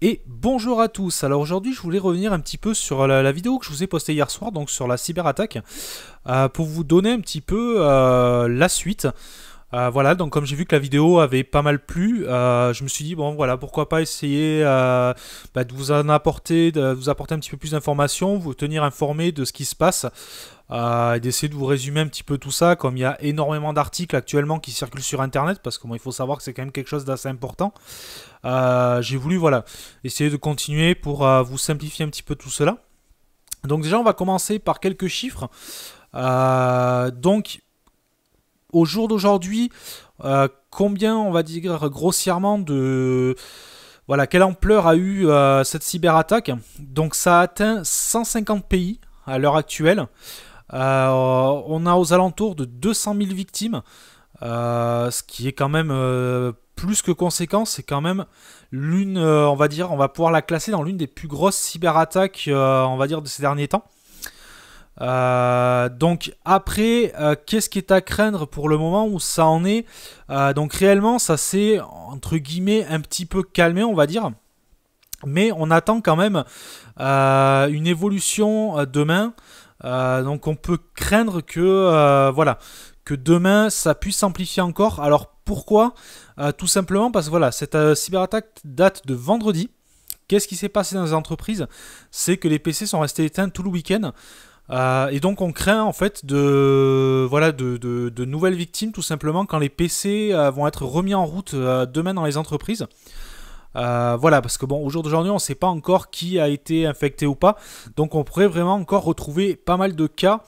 Et bonjour à tous. Alors aujourd'hui je voulais revenir un petit peu sur la vidéo que je vous ai postée hier soir, donc sur la cyberattaque, pour vous donner un petit peu la suite. Voilà, donc comme j'ai vu que la vidéo avait pas mal plu, je me suis dit bon voilà, pourquoi pas essayer de vous apporter un petit peu plus d'informations, vous tenir informé de ce qui se passe, et d'essayer de vous résumer un petit peu tout ça, comme il y a énormément d'articles actuellement qui circulent sur internet, parce que bon, il faut savoir que c'est quand même quelque chose d'assez important. J'ai voulu voilà, essayer de continuer pour vous simplifier un petit peu tout cela. Donc déjà on va commencer par quelques chiffres. Donc au jour d'aujourd'hui, combien on va dire grossièrement de... Voilà, quelle ampleur a eu cette cyberattaque? Donc ça a atteint 150 pays à l'heure actuelle. On a aux alentours de 200 000 victimes, ce qui est quand même plus que conséquent. C'est quand même l'une, on va dire, on va pouvoir la classer dans l'une des plus grosses cyberattaques, on va dire, de ces derniers temps. Donc après, qu'est-ce qui est à craindre pour le moment où ça en est? Donc réellement, ça s'est entre guillemets un petit peu calmé, on va dire. Mais on attend quand même une évolution demain. Donc on peut craindre que voilà, que demain ça puisse s'amplifier encore. Alors pourquoi? Tout simplement parce que voilà, cette cyberattaque date de vendredi. Qu'est-ce qui s'est passé dans les entreprises? C'est que les PC sont restés éteints tout le week-end. Et donc on craint en fait de nouvelles victimes tout simplement quand les PC vont être remis en route demain dans les entreprises. Voilà, parce que bon, au jour d'aujourd'hui, on ne sait pas encore qui a été infecté ou pas. Donc on pourrait vraiment encore retrouver pas mal de cas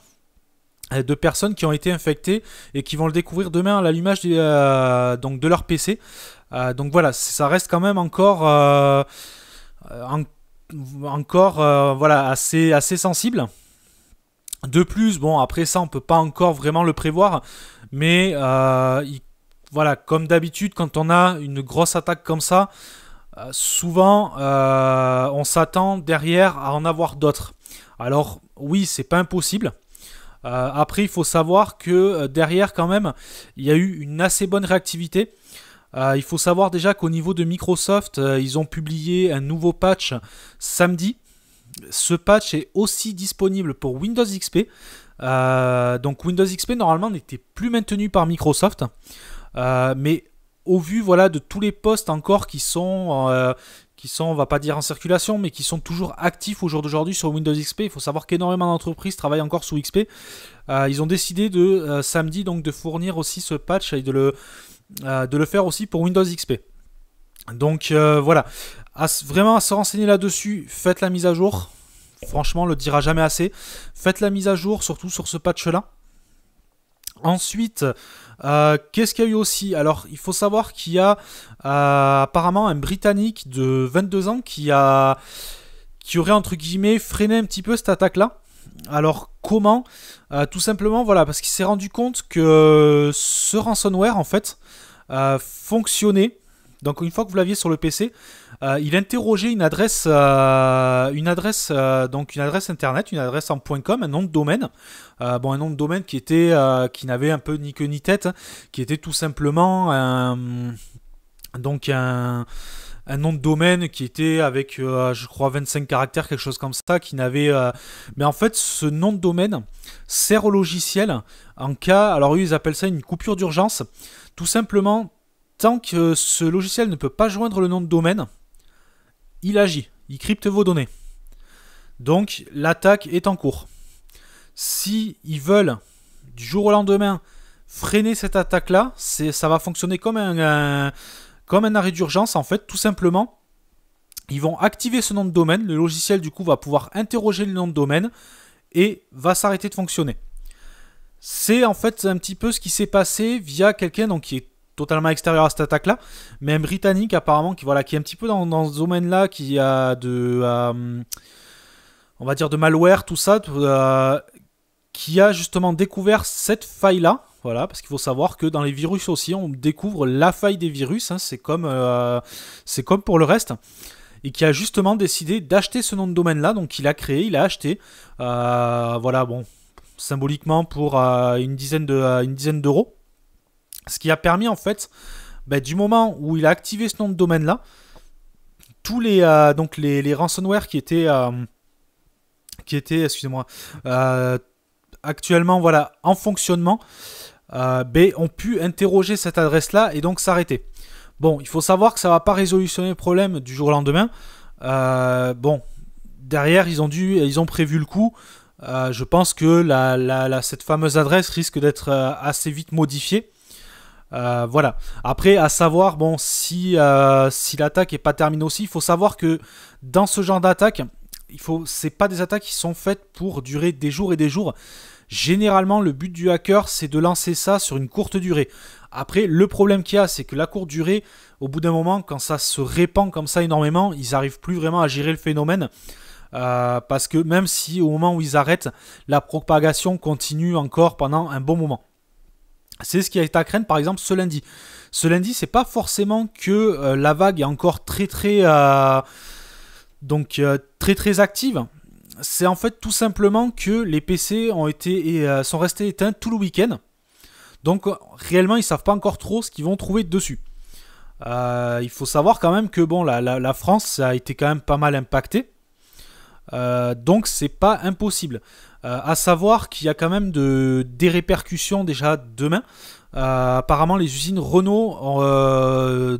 de personnes qui ont été infectées et qui vont le découvrir demain à l'allumage donc de leur PC. Donc voilà, ça reste quand même encore, voilà, assez sensible. De plus, bon, après ça, on peut pas encore vraiment le prévoir, mais voilà, comme d'habitude, quand on a une grosse attaque comme ça, souvent, on s'attend derrière à en avoir d'autres. Alors, oui, c'est pas impossible. Après, il faut savoir que derrière, quand même, il y a eu une assez bonne réactivité. Il faut savoir déjà qu'au niveau de Microsoft, ils ont publié un nouveau patch samedi. Ce patch est aussi disponible pour Windows XP. Donc Windows XP normalement n'était plus maintenu par Microsoft. Mais au vu voilà, de tous les postes encore qui sont, on va pas dire en circulation, mais qui sont toujours actifs au jour d'aujourd'hui sur Windows XP, il faut savoir qu'énormément d'entreprises travaillent encore sous XP. Ils ont décidé de samedi donc de fournir aussi ce patch et de le faire aussi pour Windows XP. Donc voilà, vraiment à se renseigner là-dessus, faites la mise à jour. Franchement, on le dira jamais assez. Faites la mise à jour, surtout sur ce patch-là. Ensuite, qu'est-ce qu'il y a eu aussi? Alors, il faut savoir qu'il y a apparemment un Britannique de 22 ans qui aurait, entre guillemets, freiné un petit peu cette attaque-là. Alors, comment? Tout simplement, voilà, parce qu'il s'est rendu compte que ce ransomware, en fait, fonctionnait. Donc une fois que vous l'aviez sur le PC, il interrogeait une adresse internet, une adresse en .com, un nom de domaine. Un nom de domaine qui n'avait un peu ni queue ni tête, qui était tout simplement un nom de domaine qui était avec, je crois, 25 caractères, quelque chose comme ça, qui n'avait... Mais en fait, ce nom de domaine sert au logiciel en cas... Alors eux, ils appellent ça une coupure d'urgence. Tout simplement... Tant que ce logiciel ne peut pas joindre le nom de domaine, il agit, il crypte vos données. Donc l'attaque est en cours. Si ils veulent du jour au lendemain freiner cette attaque-là, ça va fonctionner comme un arrêt d'urgence en fait, tout simplement. Ils vont activer ce nom de domaine, le logiciel du coup va pouvoir interroger le nom de domaine et va s'arrêter de fonctionner. C'est en fait un petit peu ce qui s'est passé via quelqu'un donc, qui est totalement extérieur à cette attaque-là, mais un Britannique apparemment qui est un petit peu dans ce domaine-là, qui a on va dire de malware, tout ça, qui a justement découvert cette faille-là. Voilà, parce qu'il faut savoir que dans les virus aussi, on découvre la faille des virus, hein, c'est comme pour le reste, et qui a justement décidé d'acheter ce nom de domaine-là, donc il a acheté, voilà, bon, symboliquement pour une dizaine d'euros. Ce qui a permis en fait, du moment où il a activé ce nom de domaine là, tous donc les ransomware qui étaient excusez-moi, actuellement voilà en fonctionnement, ont pu interroger cette adresse-là et donc s'arrêter. Bon, il faut savoir que ça va pas révolutionner le problème du jour au lendemain. Bon, derrière ils ont prévu le coup. Je pense que cette fameuse adresse risque d'être assez vite modifiée. Voilà. Après, à savoir, bon, si l'attaque est pas terminée aussi, il faut savoir que dans ce genre d'attaque, c'est pas des attaques qui sont faites pour durer des jours et des jours. Généralement, le but du hacker, c'est de lancer ça sur une courte durée. Après, le problème qu'il y a, c'est que la courte durée, au bout d'un moment, quand ça se répand comme ça énormément, ils n'arrivent plus vraiment à gérer le phénomène. Parce que même si au moment où ils arrêtent, la propagation continue encore pendant un bon moment. C'est ce qui a été à craindre par exemple ce lundi. Ce lundi, c'est pas forcément que la vague est encore très active. C'est en fait tout simplement que les PC sont restés éteints tout le week-end. Donc réellement, ils savent pas encore trop ce qu'ils vont trouver dessus. Il faut savoir quand même que bon, la France a été quand même pas mal impactée. Donc c'est pas impossible. À savoir qu'il y a quand même des répercussions déjà demain. Apparemment les usines Renault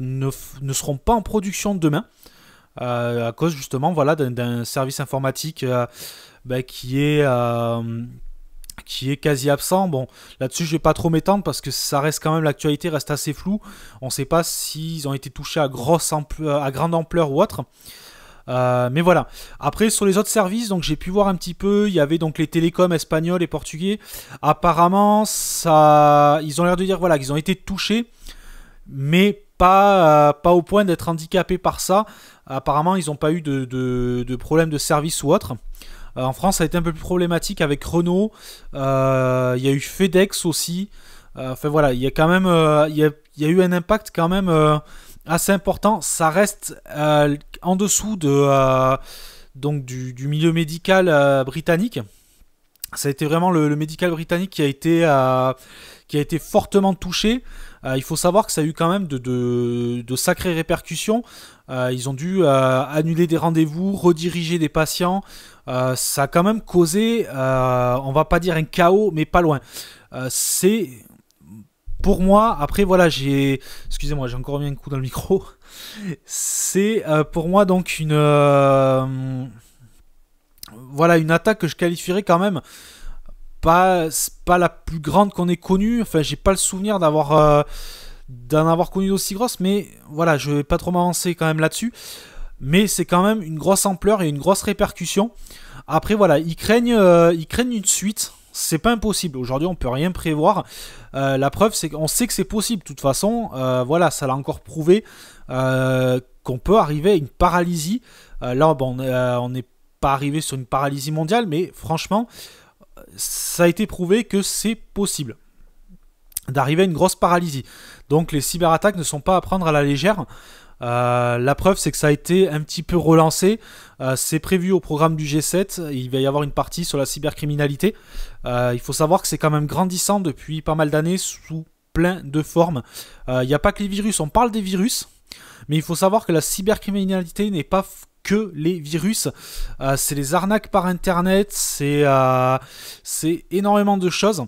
ne seront pas en production demain. À cause justement voilà, d'un service informatique qui est quasi absent. Bon, là-dessus je vais pas trop m'étendre parce que ça reste quand même, l'actualité reste assez floue. On sait pas s'ils ont été touchés à grande ampleur ou autre. Mais voilà. Après sur les autres services, donc j'ai pu voir un petit peu. Il y avait donc les télécoms espagnols et portugais. Apparemment, ils ont l'air de dire voilà qu'ils ont été touchés, mais pas au point d'être handicapés par ça. Apparemment, ils n'ont pas eu de problème de service ou autre. En France, ça a été un peu plus problématique avec Renault. Il y a eu FedEx aussi. Enfin voilà, il y a quand même, il y a eu un impact quand même assez important. Ça reste en dessous donc du milieu médical britannique. Ça a été vraiment le médical britannique qui a été fortement touché. Il faut savoir que ça a eu quand même de sacrées répercussions. Ils ont dû annuler des rendez-vous, rediriger des patients. Ça a quand même causé, on va pas dire un chaos, mais pas loin. C'est pour moi, après voilà, excusez-moi, j'ai encore mis un coup dans le micro. C'est pour moi donc une attaque que je qualifierais quand même pas la plus grande qu'on ait connue. Enfin, j'ai pas le souvenir d'en avoir connu d'aussi grosse, mais voilà, je vais pas trop m'avancer quand même là-dessus. Mais c'est quand même une grosse ampleur et une grosse répercussion. Après voilà, ils craignent une suite. C'est pas impossible. Aujourd'hui, on peut rien prévoir. La preuve, c'est qu'on sait que c'est possible. De toute façon, voilà, ça l'a encore prouvé qu'on peut arriver à une paralysie. Là, bon, on n'est pas arrivé sur une paralysie mondiale, mais franchement, ça a été prouvé que c'est possible d'arriver à une grosse paralysie. Donc, les cyberattaques ne sont pas à prendre à la légère. La preuve, c'est que ça a été un petit peu relancé. C'est prévu au programme du G7. Il va y avoir une partie sur la cybercriminalité. Il faut savoir que c'est quand même grandissant depuis pas mal d'années sous plein de formes. Il n'y a pas que les virus, on parle des virus, mais il faut savoir que la cybercriminalité n'est pas que les virus. C'est les arnaques par internet, c'est énormément de choses.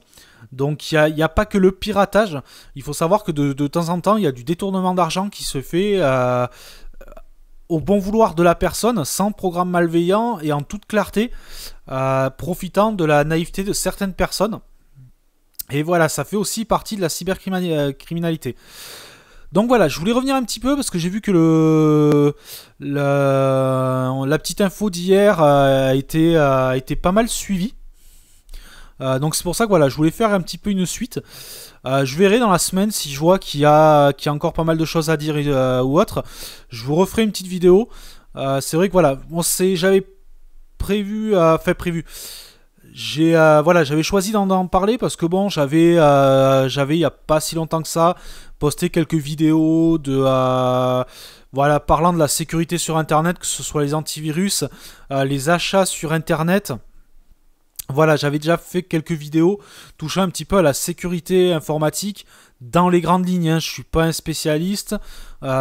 Donc il n'y a pas que le piratage. Il faut savoir que de temps en temps, il y a du détournement d'argent qui se fait au bon vouloir de la personne, sans programme malveillant et en toute clarté, profitant de la naïveté de certaines personnes. Et voilà, ça fait aussi partie de la cybercriminalité. Donc voilà, je voulais revenir un petit peu parce que j'ai vu que la petite info d'hier a été pas mal suivie. Donc c'est pour ça que voilà, je voulais faire un petit peu une suite. Je verrai dans la semaine si je vois qu'il y a encore pas mal de choses à dire ou autre. Je vous referai une petite vidéo. C'est vrai que voilà, j'avais prévu. J'avais choisi d'en parler parce que bon, j'avais il y a pas si longtemps que ça posté quelques vidéos parlant de la sécurité sur internet, que ce soit les antivirus, les achats sur internet. Voilà, j'avais déjà fait quelques vidéos touchant un petit peu à la sécurité informatique dans les grandes lignes. Hein. Je suis pas un spécialiste,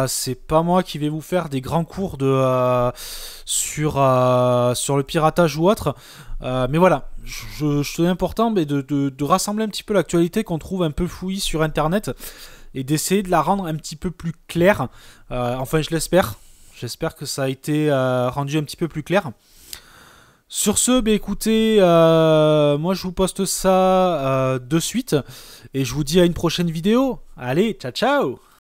c'est pas moi qui vais vous faire des grands cours sur le piratage ou autre. Mais voilà, je trouvais important de rassembler un petit peu l'actualité qu'on trouve un peu fouillie sur Internet et d'essayer de la rendre un petit peu plus claire. Enfin, je l'espère. J'espère que ça a été rendu un petit peu plus clair. Sur ce, bah écoutez, moi je vous poste ça de suite et je vous dis à une prochaine vidéo. Allez, ciao ciao!